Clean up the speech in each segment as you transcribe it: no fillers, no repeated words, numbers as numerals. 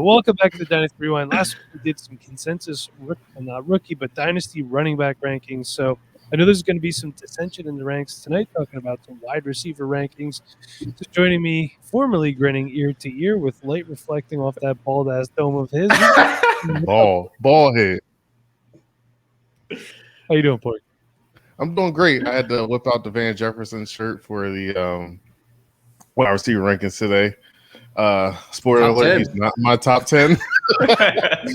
Welcome back to the Dynasty Rewind. Last week we did some consensus, not rookie, but Dynasty running back rankings. So I know there's going to be some dissension in the ranks tonight, talking about some wide receiver rankings. Just joining me, formerly grinning ear to ear with light reflecting off that bald-ass dome of his. Ball head. How you doing, Pork? I'm doing great. I had to whip out the Van Jefferson shirt for the wide receiver rankings today. Spoiler Top alert, 10. he's not my top 10. But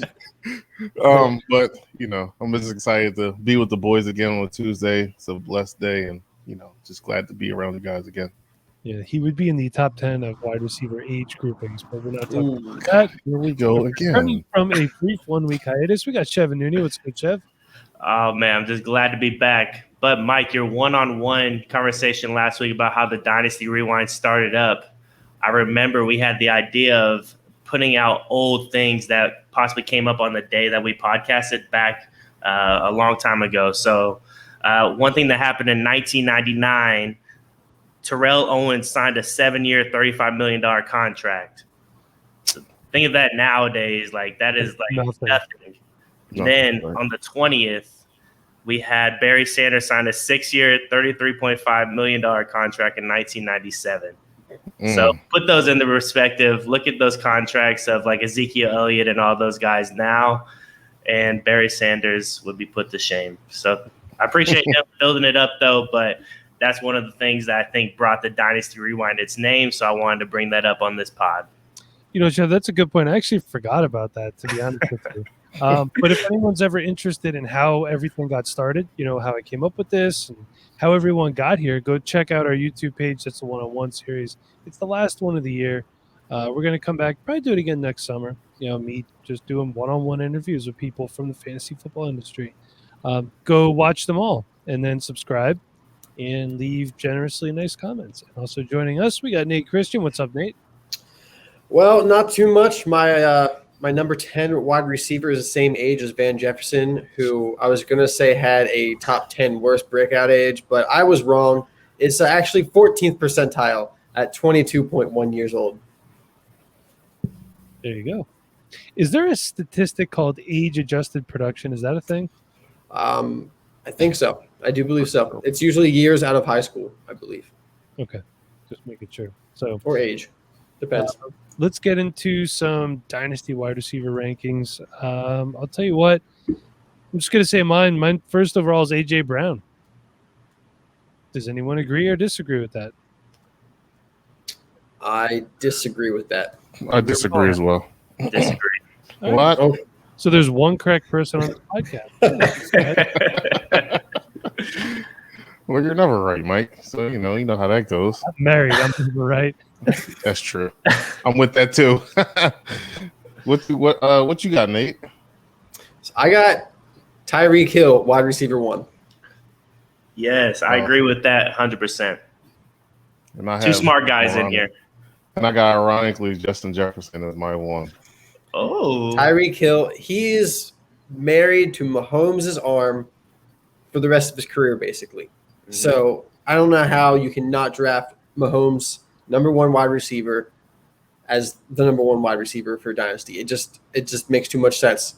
I'm just excited to be with the boys again on a Tuesday. It's a blessed day, and just glad to be around you guys again. Yeah, he would be in the top 10 of wide receiver age groupings, but we're not talking about that. Here we go again. Returning from a brief 1 week hiatus, we got Chev and Nooney. What's good, Chev? Oh, man, I'm just glad to be back. But, Mike, your one-on-one conversation last week about how the Dynasty Rewind started up, I remember we had the idea of putting out old things that possibly came up on the day that we podcasted back a long time ago. So one thing that happened in 1999, Terrell Owens signed a 7-year, $35 million contract. So think of that nowadays. Like, that is like nothing. Then on the 20th, we had Barry Sanders sign a 6-year, $33.5 million contract in 1997. So put those into perspective. Look at those contracts of like Ezekiel Elliott and all those guys now, and Barry Sanders would be put to shame. So I appreciate them building it up, though, but that's one of the things that I think brought the Dynasty Rewind its name, so I wanted to bring that up on this pod. Jeff, that's a good point. I actually forgot about that, to be honest with you. But if anyone's ever interested in how everything got started, how I came up with this and how everyone got here, go check out our YouTube page. That's the one-on-one series. It's the last one of the year. We're going to come back, probably do it again next summer. Me just doing one-on-one interviews with people from the fantasy football industry. Go watch them all and then subscribe and leave generously nice comments. And also joining us, we got Nate Christian. What's up, Nate? Well, not too much. My number 10 wide receiver is the same age as Van Jefferson, who I was going to say had a top 10 worst breakout age, but I was wrong. It's actually 14th percentile at 22.1 years old. There you go. Is there a statistic called age-adjusted production? Is that a thing? I think so. I do believe so. It's usually years out of high school, I believe. Okay. Just making sure. So or age. Depends. Let's get into some Dynasty wide receiver rankings. I'll tell you what. I'm just going to say mine. Mine first overall is A.J. Brown. Does anyone agree or disagree with that? I disagree with that. I disagree as well. Disagree. What? Oh. So there's one correct person on the podcast. Well, you're never right, Mike. So you know how that goes. I'm married. I'm never right. That's true. I'm with that too. What you got, Nate? So I got Tyreek Hill, wide receiver 1. Yes, I agree with that 100%. And I Two smart guys in here. And I got, ironically, Justin Jefferson as my 1. Oh. Tyreek Hill, he is married to Mahomes' arm for the rest of his career, basically. Mm-hmm. So I don't know how you cannot draft Mahomes' number 1 wide receiver as the number 1 wide receiver for Dynasty. It just makes too much sense.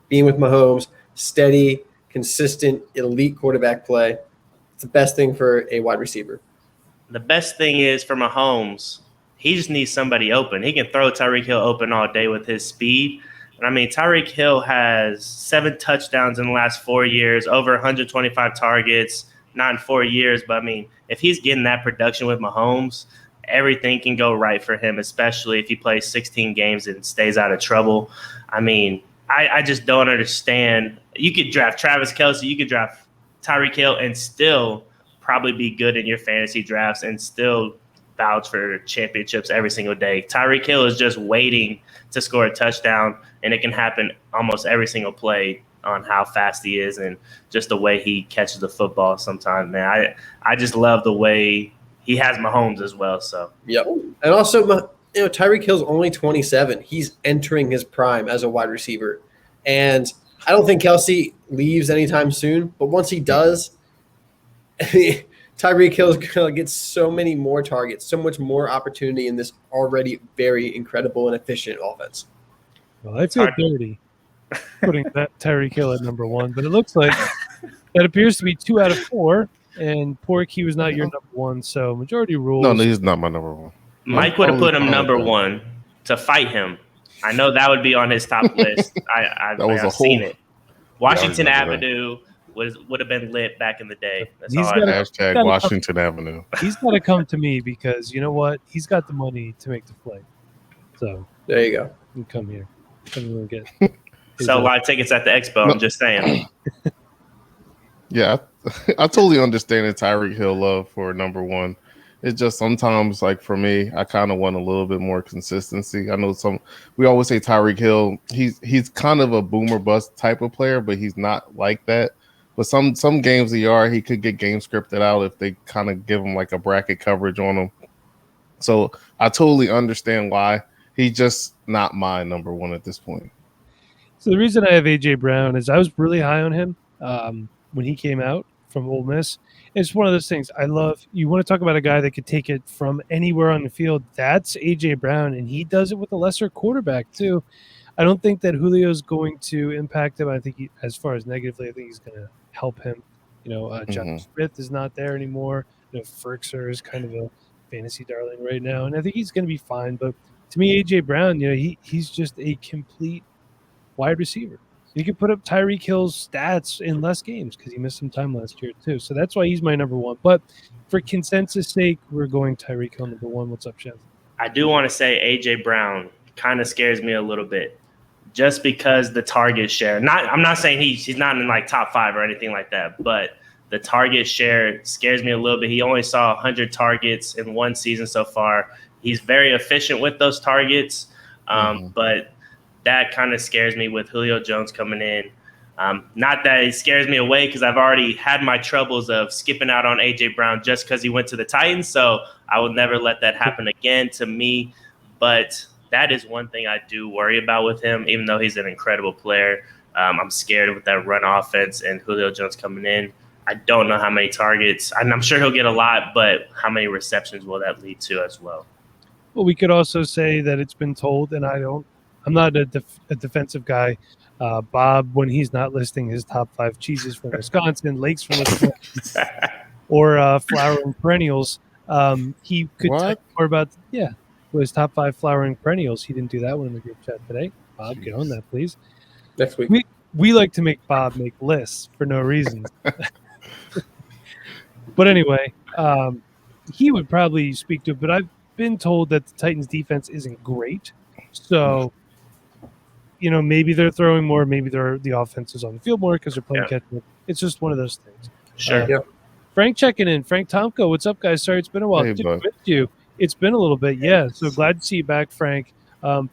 Being with Mahomes, steady, consistent, elite quarterback play. It's the best thing for a wide receiver. The best thing is for Mahomes, he just needs somebody open. He can throw Tyreek Hill open all day with his speed. And I mean, Tyreek Hill has 7 touchdowns in the last 4 years, over 125 targets, not in 4 years. But I mean, if he's getting that production with Mahomes, everything can go right for him, especially if he plays 16 games and stays out of trouble. I mean, I just don't understand. You could draft Travis Kelce, you could draft Tyreek Hill and still probably be good in your fantasy drafts and still vouch for championships every single day. Tyreek Hill is just waiting to score a touchdown, and it can happen almost every single play on how fast he is and just the way he catches the football sometimes, man. I just love the way he has Mahomes as well. So yep. And also, Tyreek Hill's only 27. He's entering his prime as a wide receiver. And I don't think Kelce leaves anytime soon. But once he does, Tyreek Hill is going to get so many more targets, so much more opportunity in this already very incredible and efficient offense. Well, I feel dirty putting that Tyreek Hill at number 1, but it looks like that appears to be 2 out of 4. And Pork, he was not your number 1, so majority rules. No, he's not my number 1. Mike would have put him number 1 to fight him. I know that would be on his top list. I've seen it. Washington Avenue would have been lit back in the day. That's hashtag Washington Avenue. He's got to come to me because you know what? He's got the money to make the flight. So there you go. You come here. Come get. Sell live tickets at the expo. I'm just saying. Yeah, I totally understand the Tyreek Hill love for number 1. It's just sometimes, like for me, I kind of want a little bit more consistency. I know we always say Tyreek Hill, he's kind of a boomer bust type of player, but he's not like that. But some games he could get game scripted out if they kind of give him like a bracket coverage on him. So I totally understand why. He's just not my number 1 at this point. So the reason I have AJ Brown is I was really high on him when he came out from Ole Miss. It's one of those things I love. You want to talk about a guy that could take it from anywhere on the field. That's AJ Brown, and he does it with a lesser quarterback too. I don't think that Julio is going to impact him. I think as far as negatively, I think he's going to help him. John Smith is not there anymore. Ferkser is kind of a fantasy darling right now, and I think he's going to be fine. But to me, AJ Brown, he's just a complete wide receiver. You can put up Tyreek Hill's stats in less games because he missed some time last year too. So that's why he's my number 1. But for consensus sake, we're going Tyreek Hill number 1. What's up, Chef? I do want to say AJ Brown kind of scares me a little bit just because the target share. I'm not saying he's not in like top 5 or anything like that, but the target share scares me a little bit. He only saw 100 targets in 1 season so far. He's very efficient with those targets, but that kind of scares me with Julio Jones coming in. Not that it scares me away because I've already had my troubles of skipping out on A.J. Brown just because he went to the Titans, so I will never let that happen again to me. But that is one thing I do worry about with him, even though he's an incredible player. I'm scared with that run offense and Julio Jones coming in. I don't know how many targets, and I'm sure he'll get a lot, but how many receptions will that lead to as well? Well, we could also say that it's been told, and I'm not a defensive guy. Bob, when he's not listing his top 5 cheeses from Wisconsin, lakes from Wisconsin, or flowering perennials, he could talk more about his top 5 flowering perennials. He didn't do that one in the group chat today. Bob, get on that, please. Next week. We like to make Bob make lists for no reason. But anyway, he would probably speak to it, but I've been told that the Titans defense isn't great. So maybe they're throwing more, maybe the offense is on the field more because they're playing catch up. It's just one of those things. Sure. Frank checking in. Frank Tomko, what's up, guys? Sorry, it's been a while. Hey, Missed you. It's been a little bit, yeah. So glad to see you back, Frank.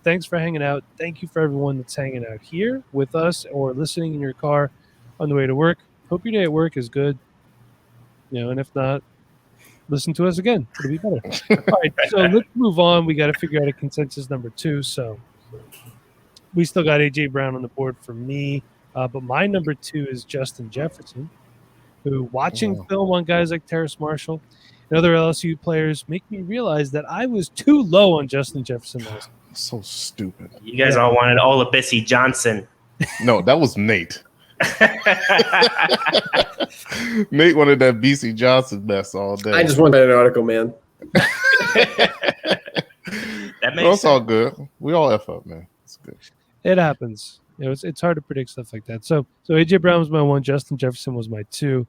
Thanks for hanging out. Thank you for everyone that's hanging out here with us or listening in your car on the way to work. Hope your day at work is good. And if not, listen to us again. It'll be better. All right, so let's move on. We got to figure out a consensus number 2. So we still got A.J. Brown on the board for me, but my number 2 is Justin Jefferson, who watching film on guys like Terrace Marshall and other LSU players make me realize that I was too low on Justin Jefferson last year. So stupid. You guys all wanted Olabisi Johnson. No, that was Nate. Nate wanted that BC Johnson mess all day. I just wanted an article, man. That makes it's all good. We all F up, man. It's good. It happens. It's hard to predict stuff like that. So AJ Brown was my 1. Justin Jefferson was my 2.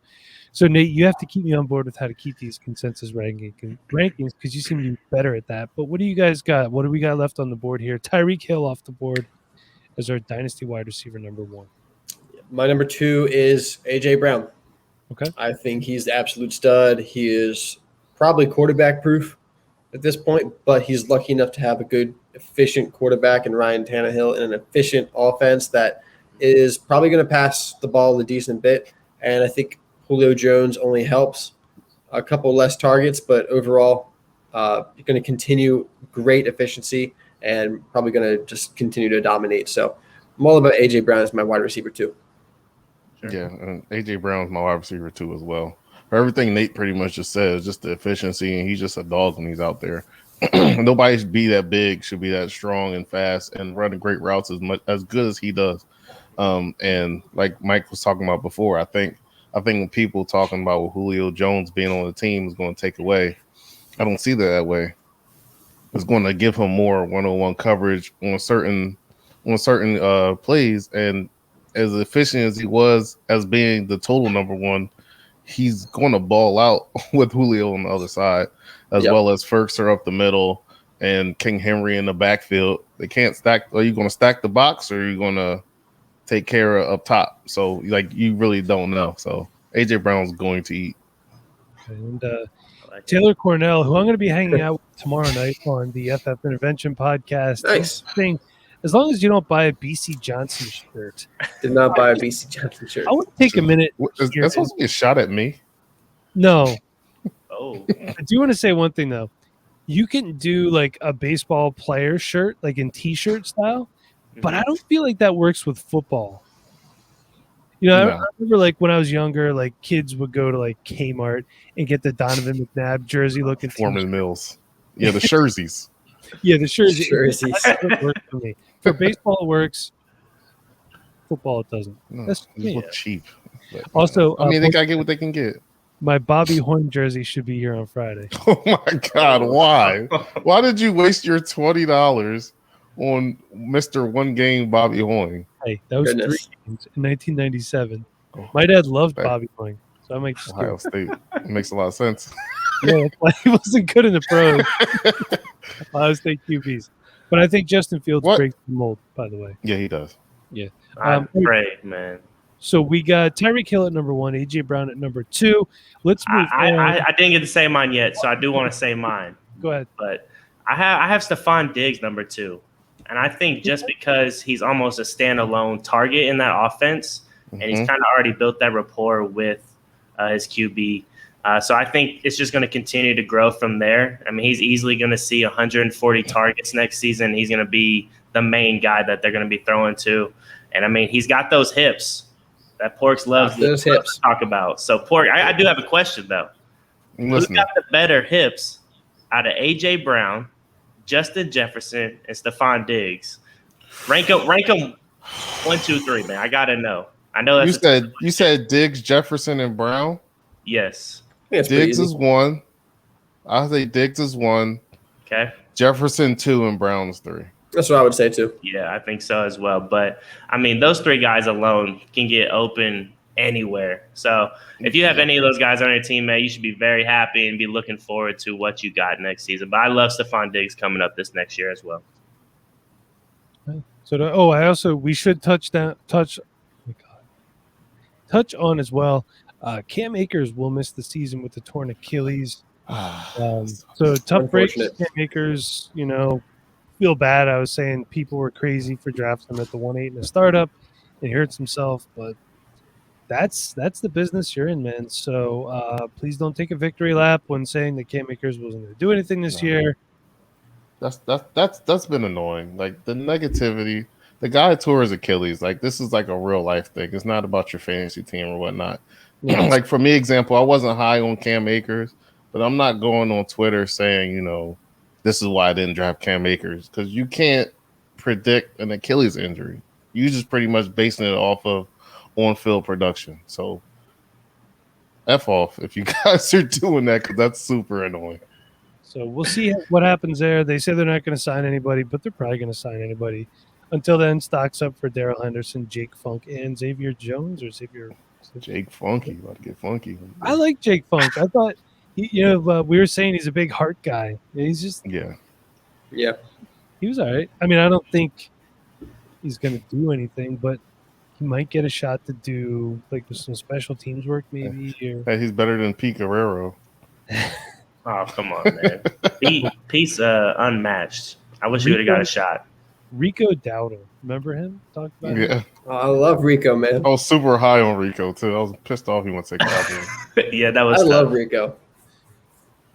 So Nate, you have to keep me on board with how to keep these consensus rankings because you seem to be better at that. But what do you guys got? What do we got left on the board here? Tyreek Hill off the board as our dynasty wide receiver number 1. My number 2 is A.J. Brown. Okay. I think he's the absolute stud. He is probably quarterback proof at this point, but he's lucky enough to have a good, efficient quarterback in Ryan Tannehill and an efficient offense that is probably going to pass the ball a decent bit. And I think Julio Jones only helps. A couple less targets, but overall, you're going to continue great efficiency and probably going to just continue to dominate. So I'm all about A.J. Brown as my wide receiver 2. Sure. Yeah, and A.J. Brown's my wide receiver 2 as well. For everything Nate pretty much just said, just the efficiency, and he's just a dog when he's out there. nobody should be that big, should be that strong and fast and running great routes as good as he does. And like Mike was talking about before, I think when people talking about Julio Jones being on the team is going to take away, I don't see that way. It's going to give him more one-on-one coverage on certain plays, and as efficient as he was as being the total number one, he's going to ball out with Julio on the other side, as well as Ferkser up the middle and King Henry in the backfield. They can't stack. Are you going to stack the box, or are you going to take care of up top? So, like, you really don't know. So, AJ Brown's going to eat. And Taylor Cornell, who I'm going to be hanging out with tomorrow night on the FF Intervention podcast. Nice. As long as you don't buy a BC Johnson shirt. Did not buy a BC Johnson shirt. I want to take a minute. Is that supposed to be a shot at me? No. Oh. I do want to say one thing, though. You can do like a baseball player shirt, like in T-shirt style, but I don't feel like that works with football. You know, I remember like when I was younger, like kids would go to like Kmart and get the Donovan McNabb jersey looking Foreman Mills. Yeah, the jerseys. Yeah, the jerseys. Jerseys. Works for me. For baseball, it works. Football, it doesn't. No, That's they look cheap. But, also, I mean, they gotta get what they can get. My Bobby Horn jersey should be here on Friday. Oh my God! Why? Why did you waste your $20 on Mr. One Game Bobby Horn? Hey, that was 3 Goodness. games in 1997. My dad loved Okay. Bobby Horn, so I might just Ohio State makes a lot of sense. yeah, that's why he wasn't good in the pros. Ohio State QBs, but I think Justin Fields breaks the mold. By the way, Yeah, he does. I'm afraid, man. so we got Tyreek Hill at number 1, AJ Brown at number 2. Let's move on. I didn't get to say mine yet, so I do want to say mine. Go ahead. But I have Stephon Diggs number 2. And I think just because he's almost a standalone target in that offense, and he's kind of already built that rapport with his QB. So I think it's just going to continue to grow from there. I mean, he's easily going to see 140 targets next season. He's going to be the main guy that they're going to be throwing to. And, I mean, he's got those hips that Porks loves Those hips. to talk about. So, Pork, I do have a question, though. Who's got the better hips out of A.J. Brown, Justin Jefferson, and Stephon Diggs? Rank them 1, 2, 3, man. I got to know. I know that's You said Diggs, Jefferson, and Brown? Yes. Diggs is 1. I say Diggs is 1. Okay. Jefferson 2 and Brown is 3. That's what I would say too. Yeah, I think so as well. But, I mean, those 3 guys alone can get open anywhere. So if you have any of those guys on your team, man, you should be very happy and be looking forward to what you got next season. But I love Stephon Diggs coming up this next year as well. So we should touch on as well. Cam Akers will miss the season with the torn Achilles. So tough break for Cam Akers. You know, feel bad. I was saying people were crazy for drafting him at the 1-8 in a startup, and he hurts himself. But that's the business you're in, man. So please don't take a victory lap when saying that Cam Akers wasn't going to do anything this year. That's been annoying. Like the negativity. The guy tore his Achilles. Like this is like a real life thing. It's not about your fantasy team or whatnot. Like for me, example, I wasn't high on Cam Akers, but I'm not going on Twitter saying, you know, this is why I didn't draft Cam Akers, because you can't predict an Achilles injury. You just pretty much basing it off of on-field production. So F off if you guys are doing that, because that's super annoying. So we'll see what happens there. They say they're not going to sign anybody, but they're probably going to sign anybody. Until then, stocks up for Darrell Henderson, Jake Funk, and Xavier Jones Jake Funky, about to get funky. I like Jake Funk. I thought, we were saying he's a big heart guy. He's just Yeah. He was all right. I mean, I don't think he's going to do anything, but he might get a shot to do like some special teams work, maybe. Hey, he's better than Pete Guerrero. Oh, come on, man. Pete's unmatched. I wish he would have got a shot. Rico Dowdle. Remember him? Talk about him? Yeah. Oh, I love Rico, man. I was super high on Rico, too. I was pissed off he went to Cowboys. Yeah, that was I tough. love Rico.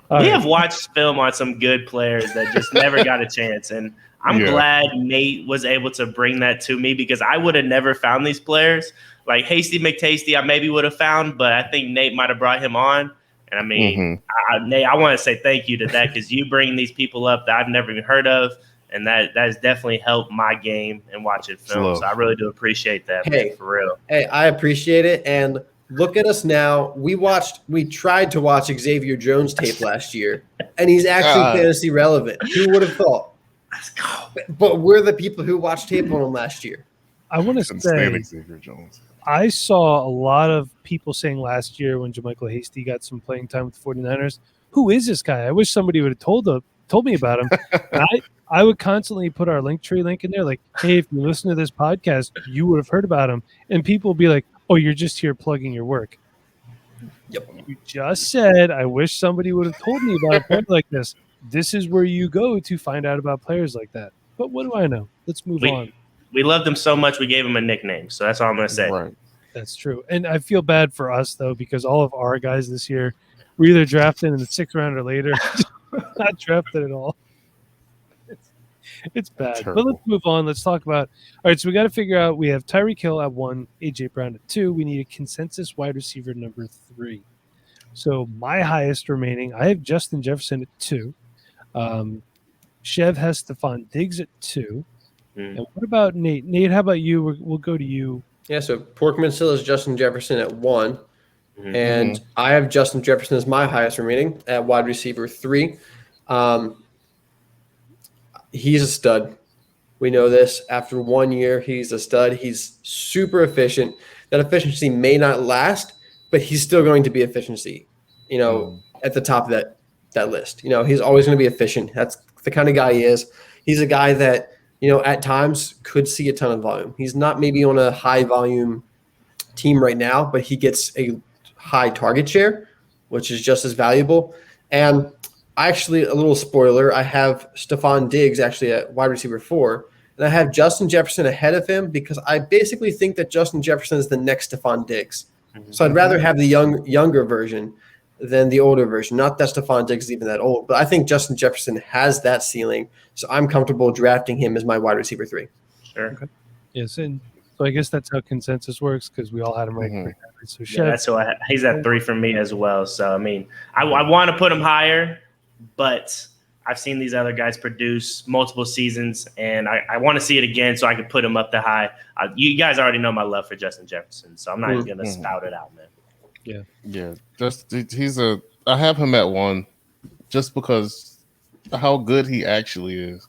We have watched film on some good players that just never got a chance. And I'm glad Nate was able to bring that to me, because I would have never found these players. Like Hasty McTasty, I maybe would have found, but I think Nate might have brought him on. And I mean, Nate, I want to say thank you to that because you bring these people up that I've never even heard of, and that has definitely helped my game and watching film. So I really do appreciate that, man, for real. Hey, I appreciate it. And look at us now. We tried to watch Xavier Jones tape last year, and he's actually fantasy relevant. Who would have thought? Let's go. But we're the people who watched tape on him last year. I want to say Xavier Jones. I saw a lot of people saying last year when JaMychal Hasty got some playing time with the 49ers, who is this guy? I wish somebody would have told me about him. And I would constantly put our Linktree link in there, like, hey, if you listen to this podcast, you would have heard about him. And people would be like, oh, you're just here plugging your work. Yep. You just said, I wish somebody would have told me about a player like this. This is where you go to find out about players like that. But what do I know? Let's move on. We loved him so much, we gave him a nickname. So that's all I'm going to say. Right. That's true. And I feel bad for us, though, because all of our guys this year were either drafted in the 6th round or later. Not drafted at all. It's bad. Terrible. But let's move on. Let's talk about – all right, so we got to figure out – we have Tyreek Hill at 1, A.J. Brown at 2. We need a consensus wide receiver number 3. So my highest remaining, I have Justin Jefferson at 2. Chev has Stephon Diggs at 2. And what about Nate? Nate, how about you? We'll go to you. Yeah, so Porkman still has Justin Jefferson at 1. And I have Justin Jefferson as my highest remaining at wide receiver 3. He's a stud. We know this. After 1 year, he's a stud. He's super efficient. That efficiency may not last, but he's still going to be efficiency, at the top of that list. He's always going to be efficient. That's the kind of guy he is. He's a guy that, at times could see a ton of volume. He's not maybe on a high volume team right now, but he gets a high target share, which is just as valuable. And actually, a little spoiler, I have Stephon Diggs actually at wide receiver 4, and I have Justin Jefferson ahead of him because I basically think that Justin Jefferson is the next Stephon Diggs. So I'd rather have the younger version than the older version. Not that Stephon Diggs is even that old, but I think Justin Jefferson has that ceiling, so I'm comfortable drafting him as my wide receiver 3. Sure. Okay. Yes, and so I guess that's how consensus works because we all had him right. So that's who he's at 3 for me as well. So I mean, I want to put him higher, but I've seen these other guys produce multiple seasons, and I want to see it again so I can put him up the high. You guys already know my love for Justin Jefferson, so I'm not even going to spout it out, man. Yeah. I have him at 1 just because how good he actually is.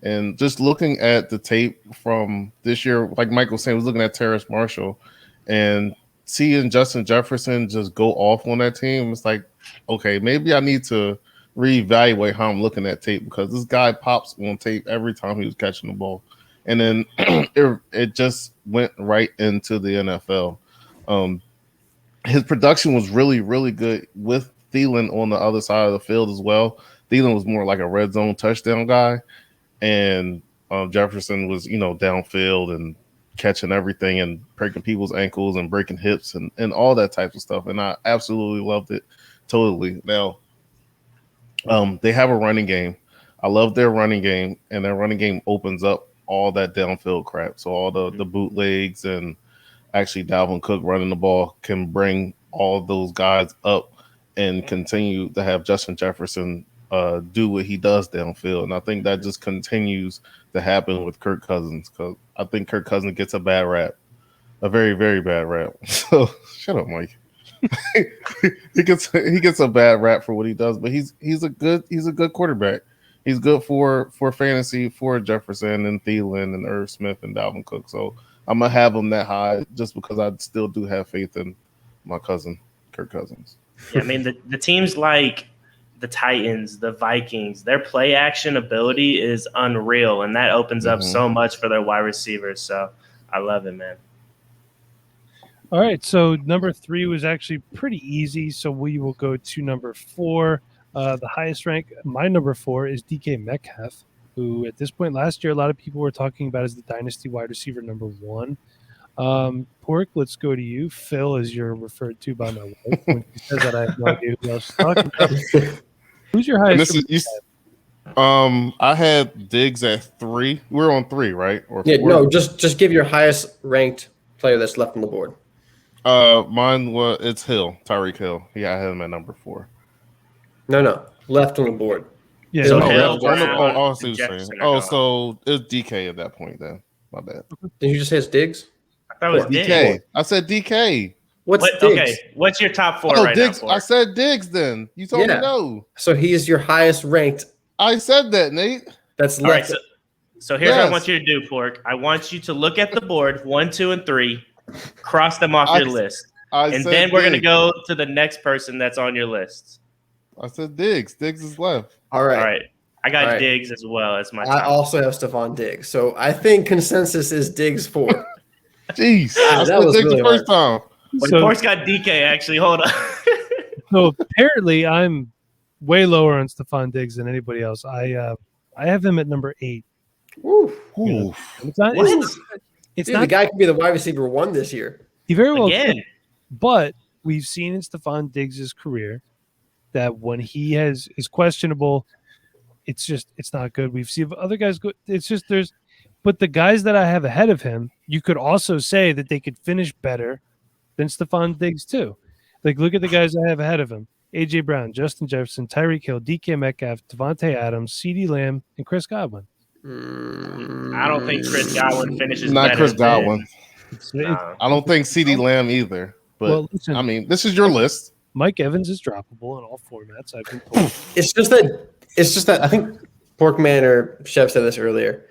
And just looking at the tape from this year, like Michael was saying, was looking at Terrace Marshall and seeing Justin Jefferson just go off on that team. It's like, okay, maybe I need to reevaluate how I'm looking at tape because this guy pops on tape every time he was catching the ball. And then it just went right into the NFL. His production was really, really good with Thielen on the other side of the field as well. Thielen was more like a red zone touchdown guy. And Jefferson was, downfield and catching everything and breaking people's ankles and breaking hips and all that type of stuff. And I absolutely loved it totally. Now, they have a running game. I love their running game, and their running game opens up all that downfield crap. So all the bootlegs and actually Dalvin Cook running the ball can bring all those guys up and continue to have Justin Jefferson do what he does downfield. And I think that just continues to happen with Kirk Cousins because I think Kirk Cousins gets a bad rap, a very, very bad rap. So shut up, Mike. he gets a bad rap for what he does, but he's a good quarterback. He's good for fantasy for Jefferson and Thielen and Irv Smith and Dalvin Cook. So I'm gonna have him that high just because I still do have faith in my cousin Kirk Cousins. Yeah, I mean the teams like the Titans, the Vikings, their play action ability is unreal, and that opens up so much for their wide receivers. So I love it, man. All right, so number 3 was actually pretty easy, so we will go to number 4. The highest rank, my number 4, is DK Metcalf, who at this point last year, a lot of people were talking about as the dynasty wide receiver number 1. Pork, let's go to you. Phil, as you're referred to by my wife. When she says that, I have no idea who else is talking about. Who's your highest? I had Diggs at 3. We're on 3, right? Or 4? No, just give your highest ranked player that's left on the board. Mine was it's Hill, Tyreek Hill. Yeah, I had him at number 4. No, left on the board. Yeah, So no, Hill, Brown, I see and what you're saying. Jefferson are Oh, gone. so it's DK at that point then. My bad. Did you just say it's Diggs? I thought it was Four. Diggs. DK. I said DK. What's What, Diggs? okay, what's your top 4 Oh, right Diggs. now? I said Diggs then. You told me Yeah. no. So he is your highest ranked. I said that, Nate. That's All right, left. so here's what I Yes. want you to do, Pork. I want you to look at the board 1, 2, and 3, cross them off your list, and said then we're gonna Diggs. go to the next person that's on your list. I said Diggs. Diggs is left. All right. All right, I got All right. Diggs as well as my I top. also have Stephon Diggs. So I think consensus is Diggs 4. Jeez. Wow, I that said was Diggs really the first time. Wait, So, Pork's got DK actually. Hold on. so apparently I'm way lower on Stephon Diggs than anybody else. I have him at number 8. Woo. Ooh. It's not. What? It's Dude, not. the guy could be the wide receiver 1 this year. He very well Again. could, but we've seen in Stephon Diggs' career that when he is questionable, it's not good. We've seen other guys go. It's just but the guys that I have ahead of him, you could also say that they could finish better than Stephon Diggs too. Like look at the guys I have ahead of him: AJ Brown, Justin Jefferson, Tyreek Hill, DK Metcalf, Devontae Adams, CeeDee Lamb, and Chris Godwin. I don't think Chris Godwin finishes Not better Chris than- Godwin. Nah. I don't think CD Lamb either. But Well, listen, I mean, this is your list. Mike Evans is droppable in all formats. I've been told. It's just that I think Porkman or Chev said this earlier.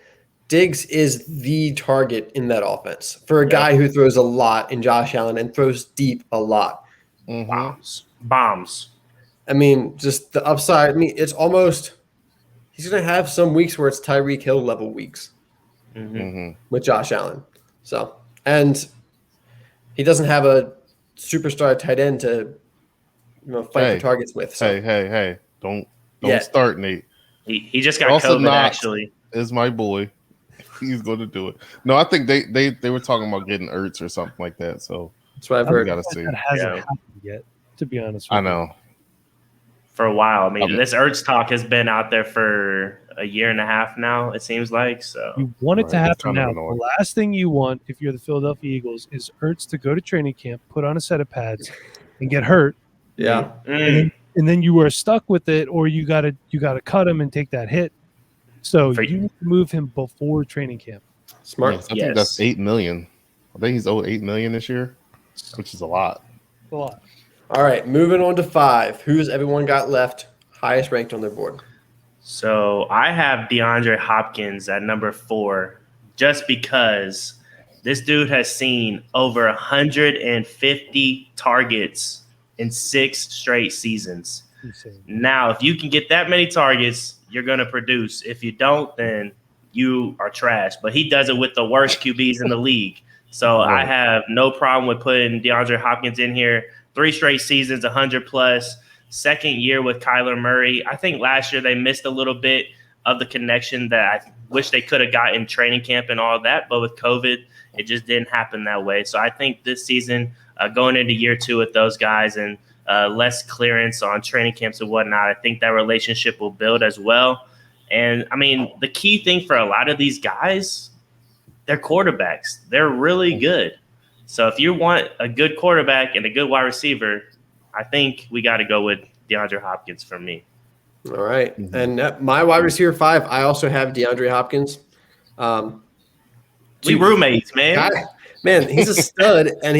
Diggs is the target in that offense for a guy who throws a lot in Josh Allen and throws deep a lot. Mhm. Bombs. I mean, just the upside. I mean, it's almost he's going to have some weeks where it's Tyreek Hill level weeks with Josh Allen. So, and he doesn't have a superstar tight end to fight for targets with. So. Hey. Don't Yeah. start, Nate. He just got Also COVID, not- actually. Is my boy. He's going to do it. No, I think they were talking about getting Ertz or something like that. So That's what I've we heard. got to see. That hasn't Yeah. happened yet, to be honest with I you. know. For a while. I mean, Okay. this Ertz talk has been out there for a year and a half now, it seems like. So You want it to Right, that's happen kind of now. annoying. The last thing you want if you're the Philadelphia Eagles is Ertz to go to training camp, put on a set of pads, and get hurt, Yeah. and then you are stuck with it, or you gotta cut him and take that hit. So For- you need to move him before training camp. Smart. Yes, I Yes. think that's $8 million. I think he's owed $8 million this year, which is a lot. A lot. All right, moving on to 5. Who's everyone got left highest ranked on their board? So I have DeAndre Hopkins at number 4 just because this dude has seen over 150 targets in 6 straight seasons. Insane. Now, if you can get that many targets, you're going to produce. If you don't, then you are trash. But he does it with the worst QBs in the league. So I have no problem with putting DeAndre Hopkins in here. 3 straight seasons, 100 plus. Second year with Kyler Murray. I think last year they missed a little bit of the connection that I wish they could have got in training camp and all that. But with COVID, it just didn't happen that way. So I think this season, going into year 2 with those guys and less clearance on training camps and whatnot, I think that relationship will build as well. And, I mean, the key thing for a lot of these guys, they're quarterbacks. They're really good. So if you want a good quarterback and a good wide receiver, I think we got to go with DeAndre Hopkins for me. All right. And my wide receiver 5, I also have DeAndre Hopkins. We roommates, man. Man, he's a stud, and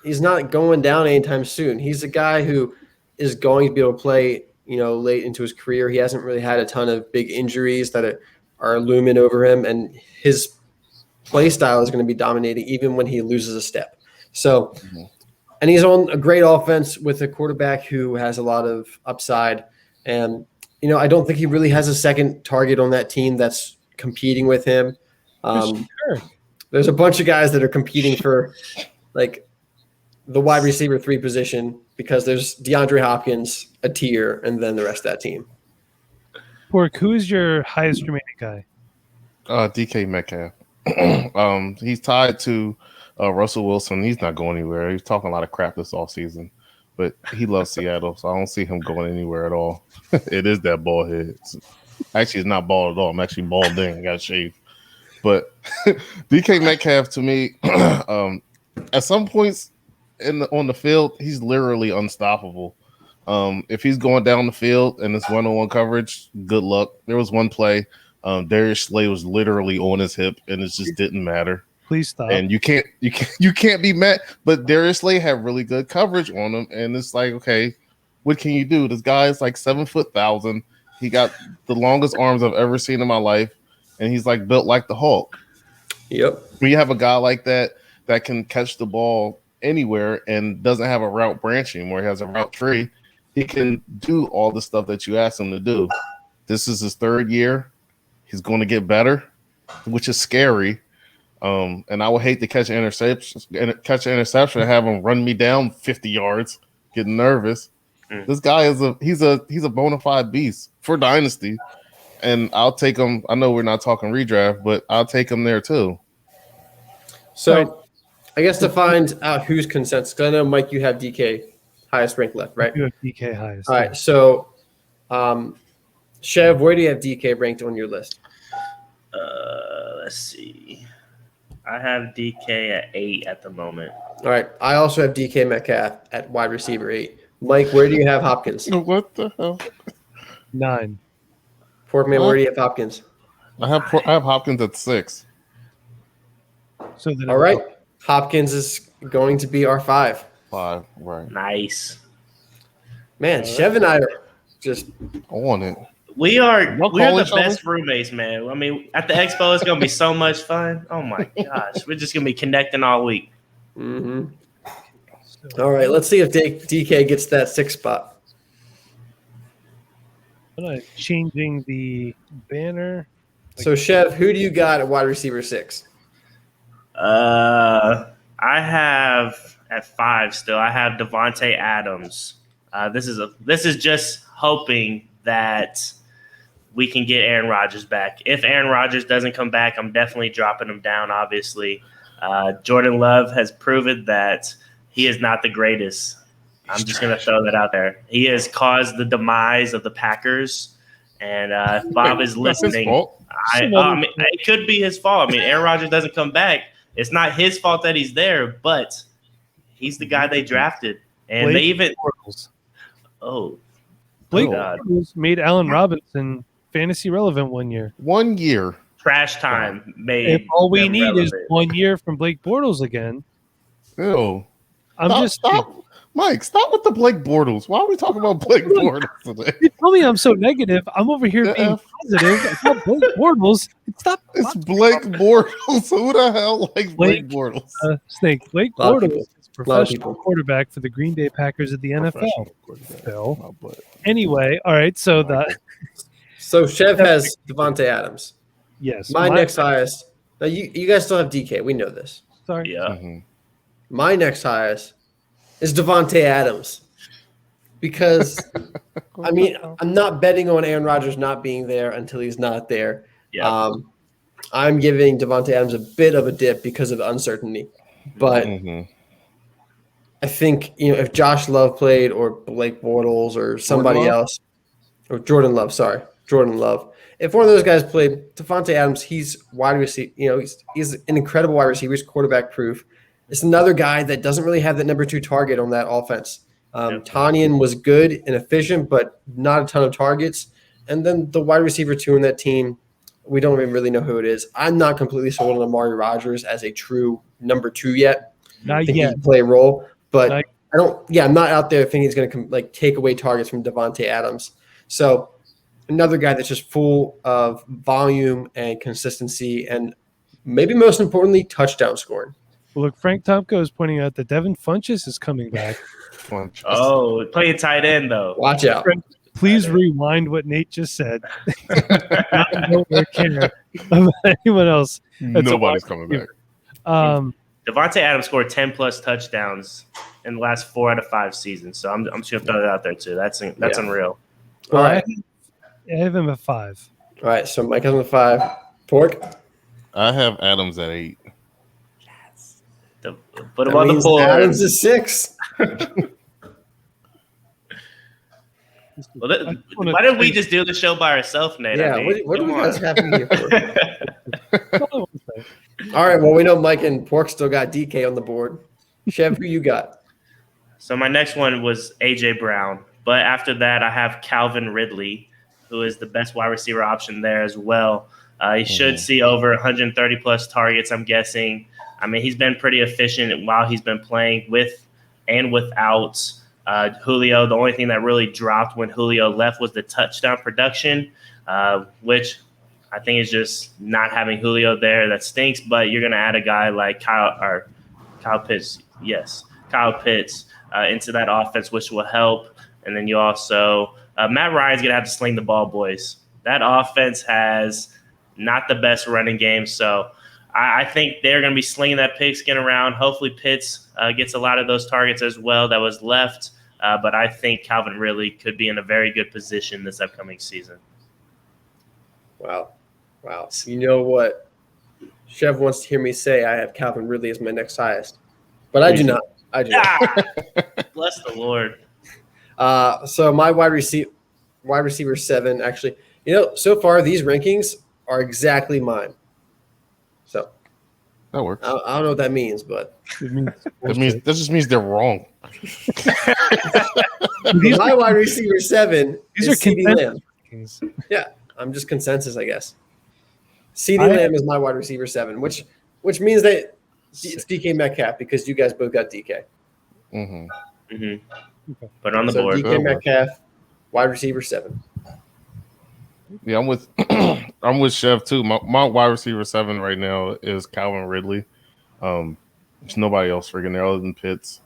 he's not going down anytime soon. He's a guy who is going to be able to play, late into his career. He hasn't really had a ton of big injuries that are looming over him, and his play style is going to be dominating even when he loses a step. So, and he's on a great offense with a quarterback who has a lot of upside. And, I don't think he really has a second target on that team that's competing with him. Sure. There's a bunch of guys that are competing for like the wide receiver 3 position because there's DeAndre Hopkins, a tier, and then the rest of that team. Pork, who is your highest remaining guy? DK Metcalf. He's tied to Russell Wilson. He's not going anywhere. He's talking a lot of crap this offseason, but he loves Seattle, so I don't see him going anywhere at all. It is that bald head. Actually, it's not bald at all. I'm actually balding. I got shaved. But DK Metcalf, to me, at some points, on the field, he's literally unstoppable. If he's going down the field and it's one-on-one coverage, good luck. There was one play, Darius Slay was literally on his hip, and it just didn't matter. Please stop. And you can't be mad. But Darius Slay had really good coverage on him, and it's like, okay, what can you do? This guy is like 7'1,000. He got the longest arms I've ever seen in my life, and he's like built like the Hulk. Yep. When you have a guy like that can catch the ball anywhere and doesn't have a route branching where he has a route tree, he can do all the stuff that you ask him to do. This is his third year. He's going to get better, which is scary. And I would hate to catch an interception and have him run me down 50 yards, getting nervous. This guy is he's a bona fide beast for Dynasty. And I'll take him. I know we're not talking redraft, but I'll take him there too. So I guess to find out who's consensus, because I know, Mike, you have DK highest rank left, right? You have DK highest. All right. So, Chev, where do you have DK ranked on your list? Let's see. I have DK at 8 at the moment. All right. I also have DK Metcalf at wide receiver 8. Mike, where do you have Hopkins? What the hell? 9. Porkman, where do you have Hopkins? I have Hopkins at 6. So then All right. Hopkins is going to be our 5. 5, right? Nice. Man, Chev and I are just On it. We are Y'all the call each other? best roommates, man. I mean, at the expo, it's gonna be so much fun. Oh my gosh, we're just gonna be connecting all week. All right. Let's see if DK gets that 6th spot. Changing the banner. So, Chev, who do you got at wide receiver 6? I have at 5 still. I have Devontae Adams. This is just hoping that we can get Aaron Rodgers back. If Aaron Rodgers doesn't come back, I'm definitely dropping him down, obviously. Jordan Love has proven that he is not the greatest. I'm just going to throw that out there. He has caused the demise of the Packers, and if Bob is listening, I mean, it could be his fault. I mean, Aaron Rodgers doesn't come back. It's not his fault that he's there, but he's the guy they drafted. And Blake they even Bortles. Blake Bortles made Allen Robinson fantasy relevant 1 year. 1 year. trash time made. If all we them need is relevant. 1 year from Blake Bortles again, Ew. stop. Mike, stop with the Blake Bortles. Why are we talking about Blake Bortles today? You tell me I'm so negative. I'm over here being positive. It's not Blake Bortles. It's Blake Bortles. Who the hell likes Blake Bortles? Snake. Blake A lot of Bortles people. is professional quarterback for the Green Bay Packers of the NFL. Phil. Anyway, all right. So So Chev has Devontae Adams. yes, My next highest. Now you guys still have DK. We know this. Sorry. Yeah. Mhm. My next highest is Devontae Adams. Because I mean, I'm not betting on Aaron Rodgers not being there until he's not there. Yeah. I'm giving Devontae Adams a bit of a dip because of uncertainty. But Mhm. I think, if Josh Love played or Blake Bortles or somebody Love? else, or Jordan Love, if one of those guys played, Devontae Adams, he's wide receiver. He's an incredible wide receiver. He's quarterback proof. It's another guy that doesn't really have that number 2 target on that offense. Tanyan was good and efficient, but not a ton of targets. And then the wide receiver 2 in that team, we don't even really know who it is. I'm not completely sold on Amari Rodgers as a true number 2 yet. I Not think yet. he can play a role, but Not- I'm not out there thinking he's going to take away targets from Devontae Adams. So another guy that's just full of volume and consistency, and maybe most importantly, touchdown scoring. Well, look, Frank Tomko is pointing out that Devin Funchess is coming back. Oh, playing tight end though. Watch out. Please rewind what Nate just said. Not know or care about anyone else. That's a Nobody's wide coming back. receiver. Devontae Adams scored 10 plus touchdowns in the last 4 out of 5 seasons. So I'm just gonna throw that out there too. That's unreal. All right. I have him at 5. All right. So Mike has him at 5. Pork. I have Adams at 8. Put him That on the means board. Adams is 6. Well, why didn't we just do the show by ourselves, Nate? Yeah. I mean, What are come you guys on. having here for? All right. Well, we know Mike and Pork still got DK on the board. Chev, who you got? So my next one was A.J. Brown. But after that, I have Calvin Ridley, who is the best wide receiver option there as well. He should see over 130-plus targets, I'm guessing. I mean, he's been pretty efficient while he's been playing with and without Julio. The only thing that really dropped when Julio left was the touchdown production, which I think is just not having Julio there. That stinks, but you're going to add a guy like Kyle Pitts. Yes, Kyle Pitts into that offense, which will help. And then you also Matt Ryan's going to have to sling the ball, boys. That offense has not the best running game. So I think they're going to be slinging that pigskin around. Hopefully Pitts gets a lot of those targets as well that was left. But I think Calvin Ridley could be in a very good position this upcoming season. Wow. You know what? Chev wants to hear me say I have Calvin Ridley as my next highest. But I do not. Bless the Lord. So my wide receiver 7, actually, so far these rankings are exactly mine. So that works. I don't know what that means, but that just means they're wrong. My wide receiver 7 these is are CeeDee Lamb. rankings. Yeah, I'm just consensus, I guess. CeeDee Lamb is my wide receiver 7, which means that it's DK Metcalf because you guys both got DK. Put it on the board. DK Metcalf, wide receiver 7. Yeah, I'm with Chef too. My wide receiver 7 right now is Calvin Ridley. There's nobody else freaking there other than Pitts.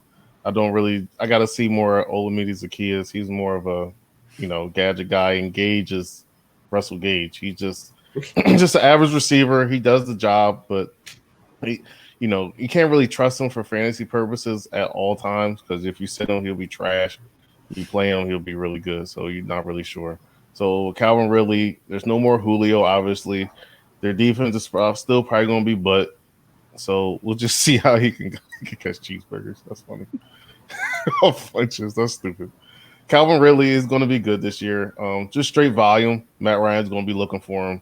I got to see more Olamide Zaccheaus. He's more of a, gadget guy. And Gage is Russell Gage. He's just an average receiver. He does the job, but you can't really trust him for fantasy purposes at all times because if you sit him, he'll be trash. If you play him, he'll be really good. So you're not really sure. So Calvin Ridley, there's no more Julio, obviously. Their defense is still probably going to be butt. So we'll just see how he can catch cheeseburgers. That's funny. Punches. That's stupid. Calvin Ridley is going to be good this year. Just straight volume. Matt Ryan's going to be looking for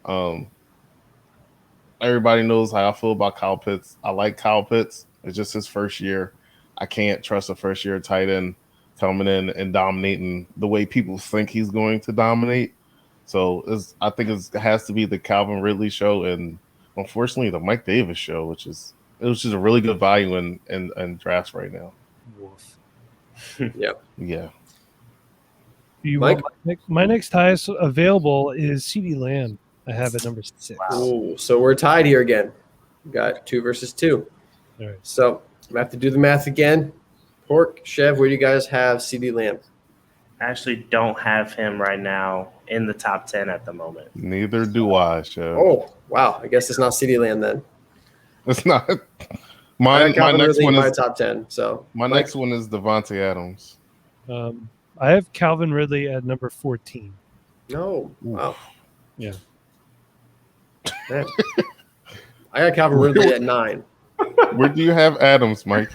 him. Everybody knows how I feel about Kyle Pitts. I like Kyle Pitts. It's just his first year. I can't trust a first-year tight end coming in and dominating the way people think he's going to dominate. So I think it has to be the Calvin Ridley show and unfortunately the Mike Davis show, which is a really good value in drafts right now. Yep. Yeah. Mike? My next highest available is CeeDee Lamb. I have it number 6. Wow. Ooh, so we're tied here again. We got 2 versus 2. All right. So I have to do the math again. Pork, Chev, where do you guys have CeeDee Lamb? I actually don't have him right now in the top 10 at the moment. Neither do I, Chef. Oh, wow. I guess it's not CeeDee Lamb then. It's not. My next one my is top 10. So next one is Devontae Adams. I have Calvin Ridley at number 14. No. Wow. Yeah. Man. I got Calvin Ridley at 9. Where do you have Adams, Mike?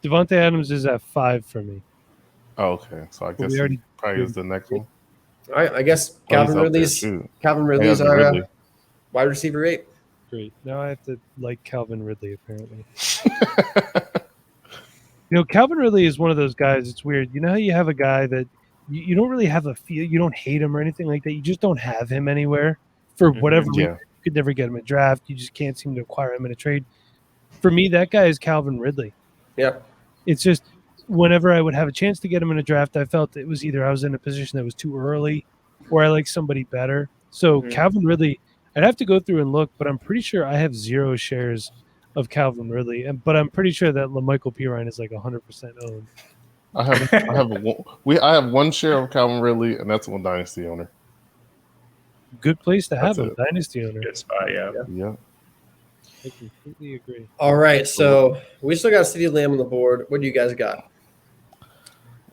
Devontae Adams is at 5 for me. Oh, okay. So I guess he probably is the next one. All right. I guess Calvin Ridley's our wide receiver 8. Great. Now I have to like Calvin Ridley, apparently. Calvin Ridley is one of those guys. It's weird. You know how you have a guy that you don't really have a feel. You don't hate him or anything like that. You just don't have him anywhere for whatever reason. You could never get him in a draft. You just can't seem to acquire him in a trade. For me, that guy is Calvin Ridley. Yeah. It's just whenever I would have a chance to get him in a draft, I felt it was either I was in a position that was too early or I like somebody better. So Calvin Ridley, I'd have to go through and look, but I'm pretty sure I have 0 shares of Calvin Ridley. But I'm pretty sure that LaMichael Pirine is like 100% owned. I have 1 share of Calvin Ridley, and that's one Dynasty owner. Good place to have a Dynasty owner. Good spot, yeah. I completely agree. All right, so we still got CeeDee Lamb on the board. What do you guys got?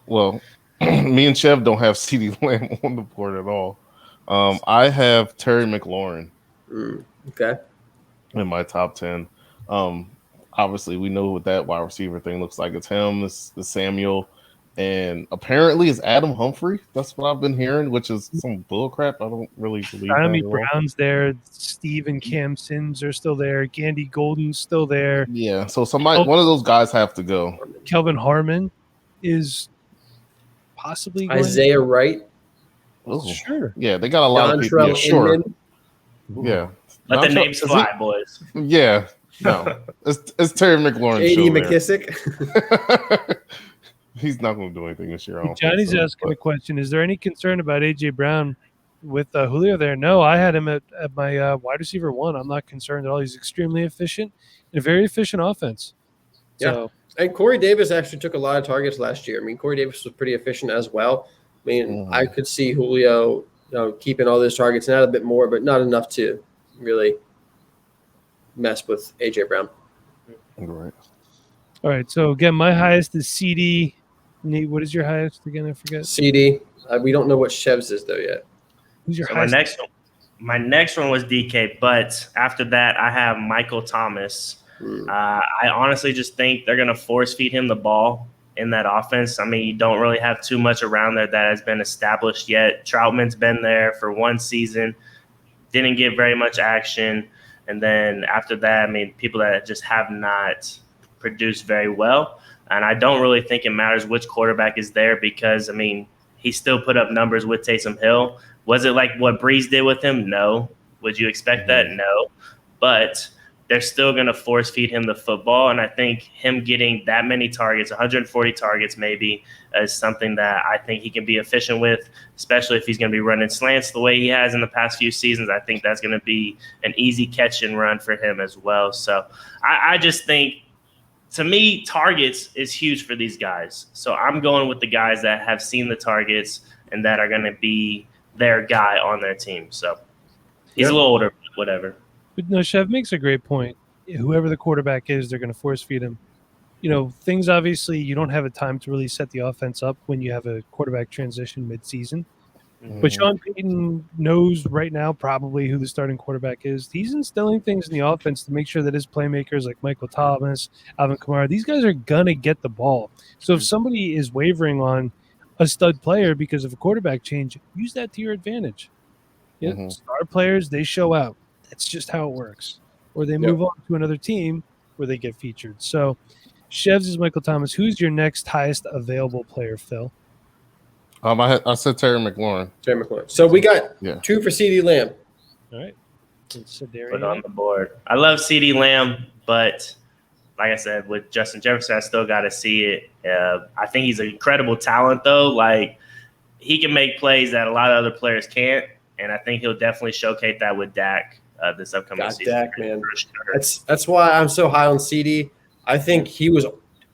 Well, me and Chev don't have CeeDee Lamb on the board at all. I have Terry McLaurin. Okay. In my top 10. Obviously, we know what that wide receiver thing looks like. It's him, it's Samuel, And apparently it's Adam Humphrey. That's what I've been hearing, which is some bull crap. I don't really believe Tommy that at all. Brown's there. Steve and Cam Sims are still there. Gandy Golden's still there. Yeah, so one of those guys have to go. Kelvin Harmon is possibly going Isaiah Wright. Oh, Sure. yeah, they got a lot of people. Yeah, sure. Yeah. Let the names fly, boys. Yeah. No. It's Terry McLaurin. JD McKissick. He's not going to do anything this year. Johnny's asking a question. Is there any concern about A.J. Brown with Julio there? No, I had him at my wide receiver 1. I'm not concerned at all. He's extremely efficient and a very efficient offense. So, yeah. And Corey Davis actually took a lot of targets last year. I mean, Corey Davis was pretty efficient as well. I mean, I could see Julio keeping all those targets and out a bit more, but not enough to really mess with A.J. Brown. Right. All right. So, again, my highest is CD. Nate, what is your highest again? I forget. CD. We don't know what Chev's is, though, yet. Who's your So highest? my next one was DK, but after that, I have Michael Thomas. I honestly just think they're going to force feed him the ball in that offense. I mean, you don't really have too much around there that has been established yet. Troutman's been there for one season, didn't get very much action. And then after that, I mean, people that just have not produced very well. And I don't really think it matters which quarterback is there because, I mean, he still put up numbers with Taysom Hill. Was it like what Breeze did with him? No. Would you expect that? No. But they're still going to force feed him the football. And I think him getting that many targets, 140 targets maybe, is something that I think he can be efficient with, especially if he's going to be running slants the way he has in the past few seasons. I think that's going to be an easy catch and run for him as well. So I just think, to me, targets is huge for these guys. So I'm going with the guys that have seen the targets and that are going to be their guy on their team. So he's a little older, but whatever. But no, Chev makes a great point. Whoever the quarterback is, they're going to force feed him. You know, things obviously you don't have a time to really set the offense up when you have a quarterback transition midseason. But Sean Payton knows right now probably who the starting quarterback is. He's instilling things in the offense to make sure that his playmakers like Michael Thomas, Alvin Kamara, these guys are going to get the ball. So if somebody is wavering on a stud player because of a quarterback change, use that to your advantage. Star players, they show out. That's just how it works. Or they move on to another team where they get featured. So Chev's is Michael Thomas. Who's your next highest available player, Phil? I said Terry McLaurin. Terry McLaurin. So we got 2 for CeeDee Lamb. All right. Put on the board. I love CeeDee Lamb, but like I said, with Justin Jefferson, I still got to see it. I think he's an incredible talent, though. Like, he can make plays that a lot of other players can't, and I think he'll definitely showcase that with Dak this upcoming season. Dak, man. That's why I'm so high on CD. I think he was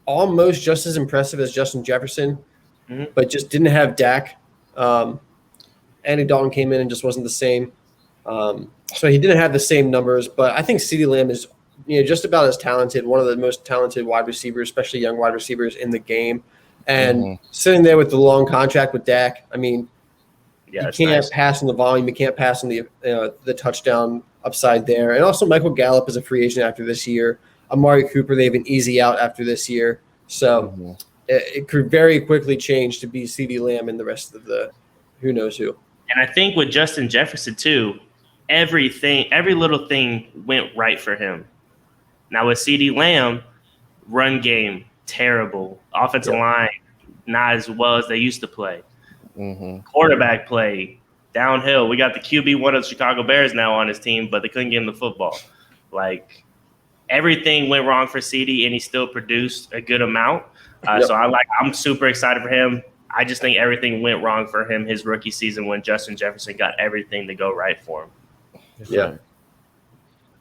almost just as impressive as Justin Jefferson, but just didn't have Dak. Andy Dalton came in and just wasn't the same. So he didn't have the same numbers, but I think CeeDee Lamb is just about as talented, one of the most talented wide receivers, especially young wide receivers in the game. And sitting there with the long contract with Dak, I mean, you can't pass on the volume. You can't pass on the touchdown upside there. And also Michael Gallup is a free agent after this year. Amari Cooper, they have an easy out after this year. So it could very quickly change to be CeeDee Lamb and the rest of the who knows who. And I think with Justin Jefferson too, every little thing went right for him. Now with CeeDee Lamb, run game, terrible. Offensive line, not as well as they used to play. Quarterback play, downhill. We got the QB1 of the Chicago Bears now on his team, but they couldn't get him the football. Like, everything went wrong for CD, and he still produced a good amount. So I'm super excited for him. I just think everything went wrong for him his rookie season when Justin Jefferson got everything to go right for him. Yeah.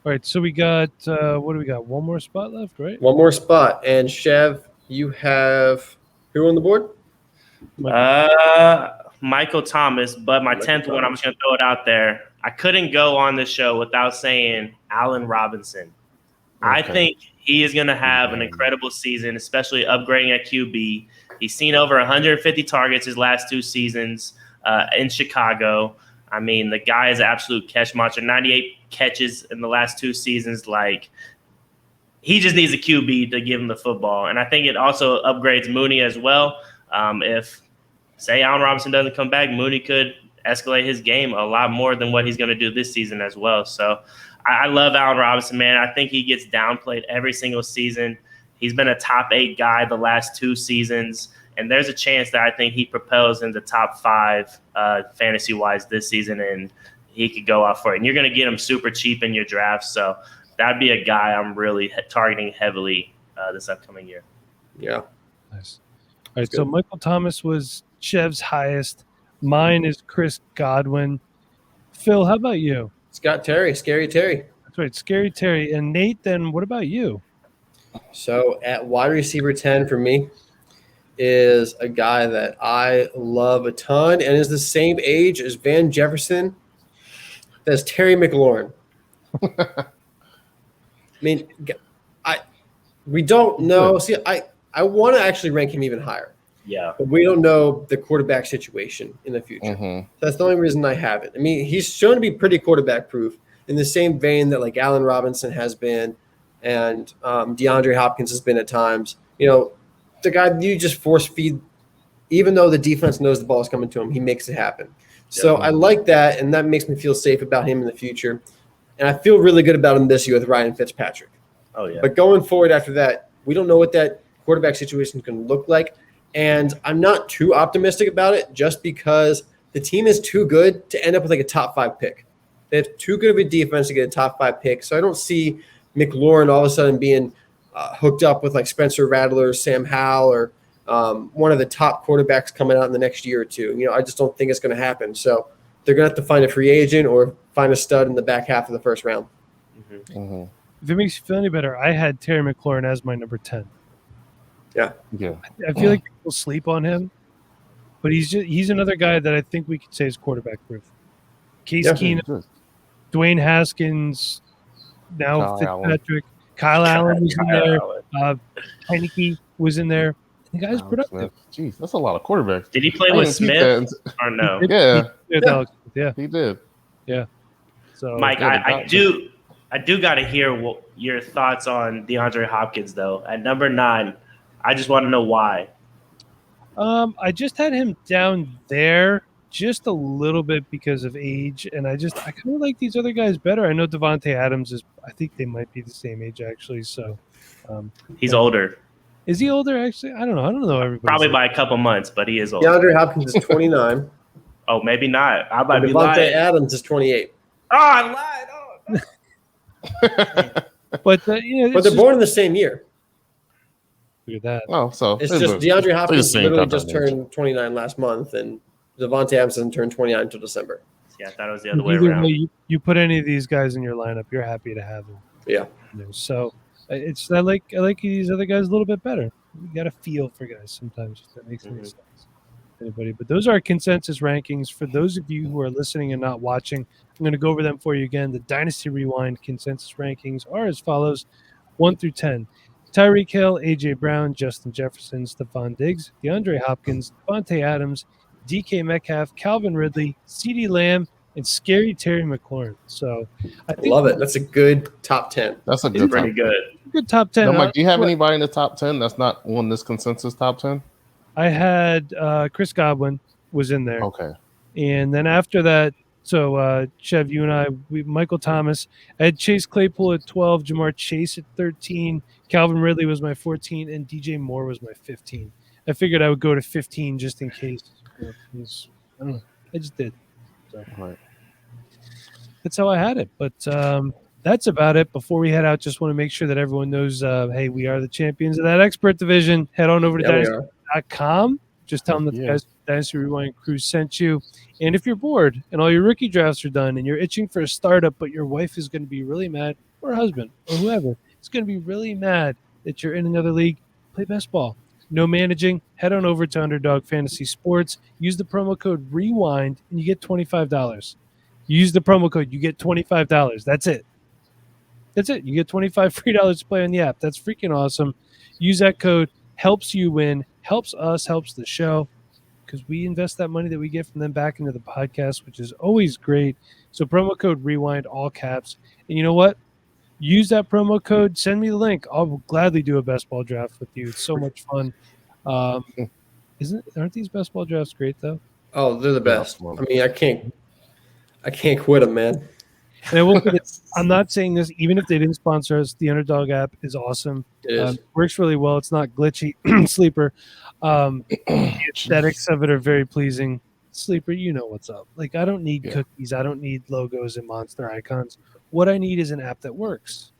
All right, so we got what do we got? One more spot left, right? One more spot. And Chev, you have who on the board? Michael Thomas, but my 10th one, I'm just going to throw it out there. I couldn't go on the show without saying Allen Robinson. I think he is going to have an incredible season, especially upgrading at QB. He's seen over 150 targets his last 2 seasons in Chicago. I mean, the guy is an absolute catch monster. 98 catches in the last 2 seasons. Like, he just needs a QB to give him the football. And I think it also upgrades Mooney as well. If, say, Allen Robinson doesn't come back, Mooney could escalate his game a lot more than what he's going to do this season as well. So I love Allen Robinson, man. I think he gets downplayed every single season. He's been a top 8 guy the last 2 seasons, and there's a chance that I think he propels in the top 5 fantasy-wise this season, and he could go off for it. And you're going to get him super cheap in your draft, so that'd be a guy I'm really targeting heavily this upcoming year. Yeah. Nice. All right, so Michael Thomas was Chev's highest. Mine is Chris Godwin. Phil, how about you? Scott Terry, Scary Terry. That's right, Scary Terry. And Nate, then what about you? So at wide receiver 10 for me is a guy that I love a ton and is the same age as Van Jefferson. That's Terry McLaurin. I mean, we don't know. See, I want to actually rank him even higher. Yeah. But we don't know the quarterback situation in the future. Mm-hmm. That's the only reason I have it. I mean, he's shown to be pretty quarterback proof in the same vein that like Allen Robinson has been and DeAndre Hopkins has been at times. You know, the guy you just force feed, even though the defense knows the ball is coming to him, he makes it happen. So I like that, and that makes me feel safe about him in the future. And I feel really good about him this year with Ryan Fitzpatrick. Oh, yeah. But going forward after that, we don't know what that quarterback situation is going to look like. And I'm not too optimistic about it just because the team is too good to end up with like a top 5 pick. They have too good of a defense to get a top 5 pick. So I don't see McLaurin all of a sudden being hooked up with like Spencer Rattler, Sam Howell, or one of the top quarterbacks coming out in the next year or two. You know, I just don't think it's going to happen. So they're going to have to find a free agent or find a stud in the back half of the first round. Mm-hmm. Mm-hmm. If it makes you feel any better, I had Terry McLaurin as my number 10. Yeah. I feel like people sleep on him, but he's another guy that I think we could say is quarterback proof. Case Keenum, Dwayne Haskins, now Fitzpatrick, Kyle Allen was in there, Heineke was in there. The guy's productive. Jeez, that's a lot of quarterbacks. Did he play with Smith or no? Yeah, he did. Yeah. So Mike, I do got to hear your thoughts on DeAndre Hopkins though. At number 9, I just want to know why. I just had him down there just a little bit because of age, and I kind of like these other guys better. I know Devontae Adams I think they might be the same age actually. So he's older. Is he older actually? I don't know everybody. Probably by a couple months, but he is older. DeAndre Hopkins is 29. Oh, maybe not. I might be Devontae lying. Adams is 28. Oh, I lied. Oh. But they're born in the same year. Look at that. Oh, so it's just DeAndre Hopkins literally just turned 29 last month, and Devontae Adams doesn't turn 29 until December. Yeah, I thought it was the other way around. You put any of these guys in your lineup, you're happy to have them. Yeah. So I like these other guys a little bit better. You got to feel for guys sometimes, if that makes any sense. Anybody, but those are our consensus rankings. For those of you who are listening and not watching, I'm going to go over them for you again. The Dynasty Rewind consensus rankings are as follows: 1 through 10. Tyreek Hill, A.J. Brown, Justin Jefferson, Stephon Diggs, DeAndre Hopkins, Devontae Adams, DK Metcalf, Calvin Ridley, CeeDee Lamb, and Scary Terry McLaurin. So I love it. That's a good top 10. That's a good pretty good. Good top 10. No, Mike, do you have anybody in the top 10 that's not on this consensus top 10? I had Chris Godwin was in there. Okay. And then after that, so Chev, you and I, Michael Thomas. I had Chase Claypool at 12, Jamar Chase at 13, Calvin Ridley was my 14, and DJ Moore was my 15. I figured I would go to 15 just in case. I don't know. I just did. So, right. That's how I had it. But that's about it. Before we head out, just want to make sure that everyone knows, hey, we are the champions of that expert division. Head on over to Dynasty.com. Just tell them that the Dynasty Rewind crew sent you. And if you're bored and all your rookie drafts are done and you're itching for a startup, but your wife is going to be really mad, or husband, or whoever, is going to be really mad that you're in another league, play best ball. No managing. Head on over to Underdog Fantasy Sports. Use the promo code REWIND, and you get $25. Use the promo code. You get $25. That's it. That's it. You get $25 free to play on the app. That's freaking awesome. Use that code. Helps you win. Helps us. Helps the show. Because we invest that money that we get from them back into the podcast, which is always great. So promo code REWIND, all caps. And you know what? Use that promo code. Send me the link. I'll gladly do a best ball draft with you. It's so much fun. Aren't these best ball drafts great though? Oh, they're the Yeah, best. I mean, I can't quit them, man. And I will say this, I'm not saying this even if they didn't sponsor us. The Underdog app is awesome. It is. Works really well. It's not glitchy. Sleeper. The aesthetics of it are very pleasing. Sleeper, you know what's up. Like I don't need cookies. I don't need logos and monster icons. What I need is an app that works.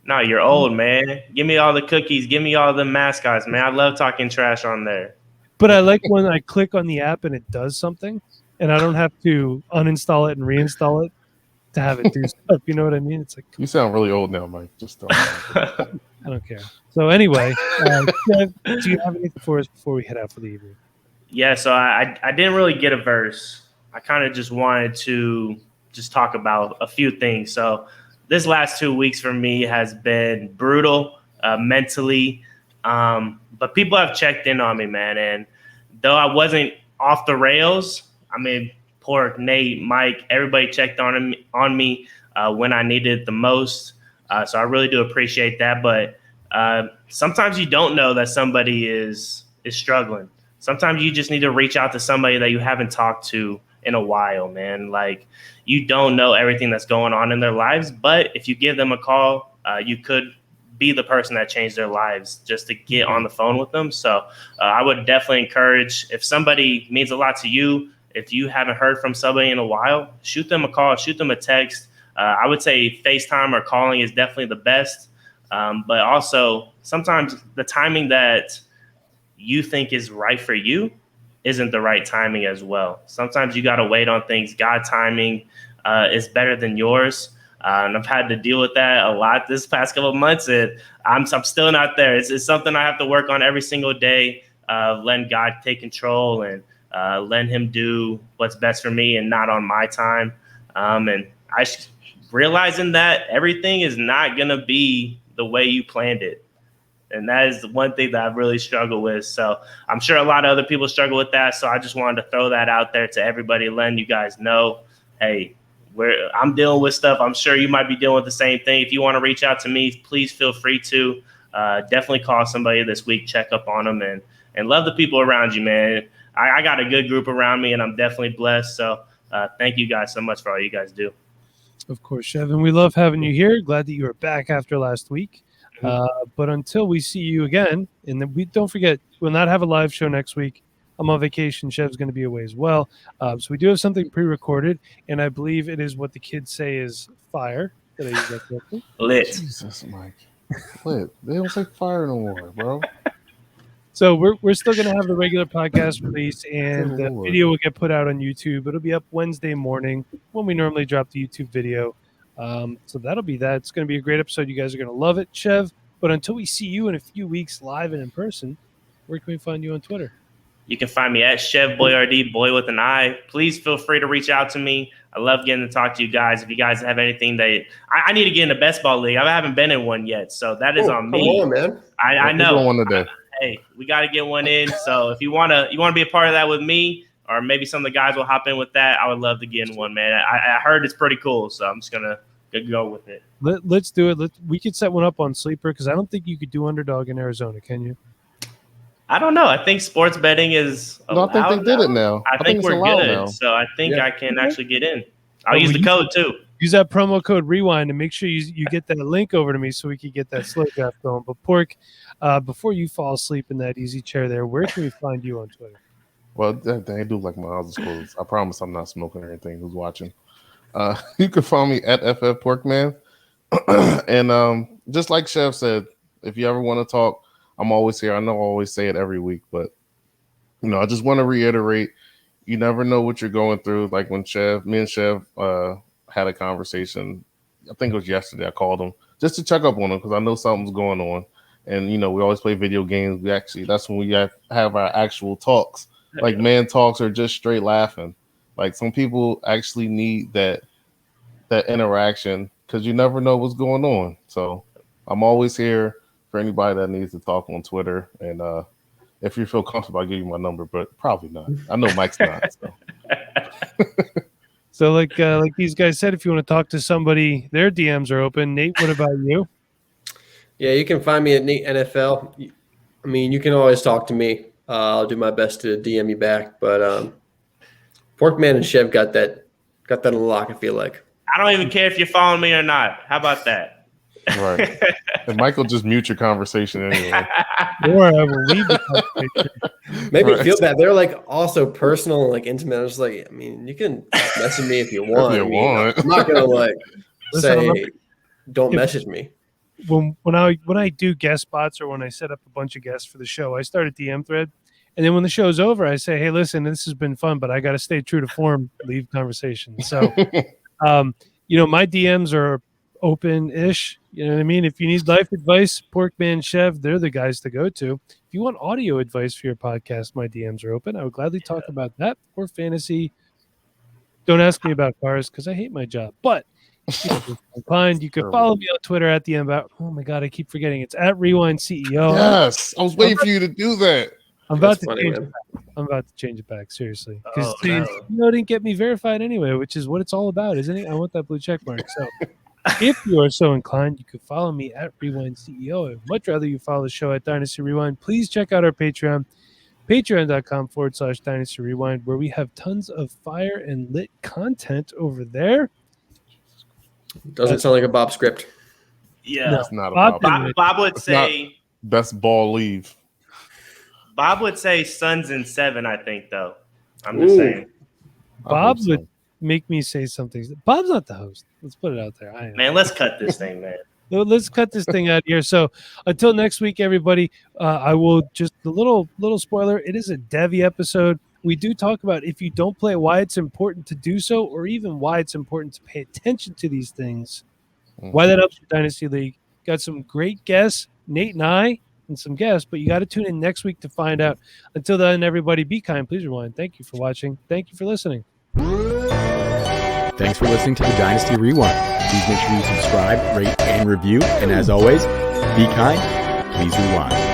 No, you're old, man. Give me all the cookies. Give me all the mascots, man. I love talking trash on there. But I like when I click on the app and it does something, and I don't have to uninstall it and reinstall it to have it do stuff. You know what I mean? It's like You sound really old now, Mike. Just don't. I don't care. So anyway, Kev, do you have anything for us before we head out for the evening? Yeah, so I didn't really get a verse. I kind of just wanted to just talk about a few things. So this last 2 weeks for me has been brutal mentally. But people have checked in on me, man. And though I wasn't off the rails, I mean, poor Nate, Mike, everybody checked on me when I needed it the most. So I really do appreciate that. But sometimes you don't know that somebody is struggling. Sometimes you just need to reach out to somebody that you haven't talked to in a while, man. Like you don't know everything that's going on in their lives, but if you give them a call, you could be the person that changed their lives just to get on the phone with them. So I would definitely encourage, if somebody means a lot to you, if you haven't heard from somebody in a while, shoot them a call, shoot them a text. I would say FaceTime or calling is definitely the best. But also sometimes the timing that you think is right for you isn't the right timing as well. Sometimes you got to wait on things. God timing is better than yours. And I've had to deal with that a lot this past couple of months. And I'm still not there. It's something I have to work on every single day, letting God take control and letting him do what's best for me and not on my time. And realizing that everything is not going to be the way you planned it. And that is the one thing that I've really struggled with. So I'm sure a lot of other people struggle with that. So I just wanted to throw that out there to everybody, letting you guys know, hey, I'm dealing with stuff. I'm sure you might be dealing with the same thing. If you want to reach out to me, please feel free to. Definitely call somebody this week, check up on them, and love the people around you, man. I got a good group around me, and I'm definitely blessed. So thank you guys so much for all you guys do. Of course, Chev, and we love having you here. Glad that you are back after last week. But until we see you again, and then we don't forget, we'll not have a live show next week. I'm on vacation. Chev's going to be away as well. So we do have something pre-recorded, and I believe it is what the kids say is fire. Did I use that correctly? Lit. Jesus, Mike. Lit. They don't say fire no more, bro. So we're still going to have the regular podcast release, and the video will get put out on YouTube. It'll be up Wednesday morning when we normally drop the YouTube video. So that'll be that. It's going to be a great episode. You guys are going to love it, Chev. But until we see you in a few weeks live and in person, where can we find you on Twitter? You can find me at Chev BoyRD, boy with an I. Please feel free to reach out to me. I love getting to talk to you guys. If you guys have anything that I need to get in a best ball league. I haven't been in one yet, so that is on me. Come on, man. I know. One today. Hey, we got to get one in. So if you want to be a part of that with me, or maybe some of the guys will hop in with that, I would love to get in one, man. I heard it's pretty cool, so I'm just gonna go with it. Let's do it. We could set one up on Sleeper because I don't think you could do Underdog in Arizona, can you? I don't know. I think sports betting is allowed. No, I think they did it now. I think we're good. Now. So I think I can actually get in. I'll use the code too. Use that promo code Rewind and make sure you get that link over to me so we can get that slow draft going. But Pork, before you fall asleep in that easy chair there, where can we find you on Twitter? Well, they do like my eyes closed. I promise I'm not smoking or anything. Who's watching? You can find me at FF Porkman. And just like Chef said, if you ever want to talk, I'm always here. I know I always say it every week, but I just want to reiterate, you never know what you're going through. Like when me and Chev had a conversation, I think it was yesterday, I called him just to check up on him because I know something's going on. And, we always play video games. That's when we have our actual talks, like man talks or just straight laughing. Like some people actually need that interaction because you never know what's going on. So I'm always here for anybody that needs to talk on Twitter. And if you feel comfortable, I'll give you my number, but probably not. I know Mike's not. So, so like these guys said, if you want to talk to somebody, their DMs are open. Nate, what about you? Yeah, you can find me at Nate NFL. I mean, you can always talk to me. I'll do my best to DM you back. But Porkman and Chev got that on lock, I feel like. I don't even care if you're following me or not. How about that? Right. And Michael, just mute your conversation anyway. Or I will leave the conversation. Maybe it feels bad. They're like also personal and like intimate. I was like, I mean, you can message me if you want. I'm not gonna like say don't message me. When I do guest spots or when I set up a bunch of guests for the show, I start a DM thread. And then when the show's over, I say, hey, listen, this has been fun, but I got to stay true to form, leave conversation. So, my DMs are open-ish. You know what I mean? If you need life advice, Porkman, Chev, they're the guys to go to. If you want audio advice for your podcast, my DMs are open. I would gladly talk about that or fantasy. Don't ask me about cars because I hate my job. But if you're inclined, you can follow me on Twitter at the end about, oh my God, I keep forgetting. It's at Rewind CEO. Yes, I was waiting for you to do that. I'm about to change it back, seriously. Because didn't get me verified anyway, which is what it's all about, isn't it? I want that blue check mark. So if you are so inclined, you can follow me at Rewind CEO. I'd much rather you follow the show at Dynasty Rewind. Please check out our Patreon, patreon.com/Dynasty Rewind, where we have tons of fire and lit content over there. Doesn't sound like a Bob script. Yeah. No, it's not a Bob would say best ball leave. Bob would say Suns in 7, I think, though. I'm just saying. Bob would make me say something. Bob's not the host. Let's put it out there. Man, let's cut this thing, man. Let's cut this thing out here. So until next week, everybody, I will just a little spoiler. It is a Devy episode. We do talk about if you don't play, why it's important to do so, or even why it's important to pay attention to these things. Why that helps your Dynasty League. Got some great guests, Nate and I, and some guests, but you got to tune in next week to find out. Until then, everybody, be kind. Please rewind. Thank you for watching. Thank you for listening. Thanks for listening to the Dynasty Rewind. Please make sure you subscribe, rate, and review. And as always, be kind. Please rewind.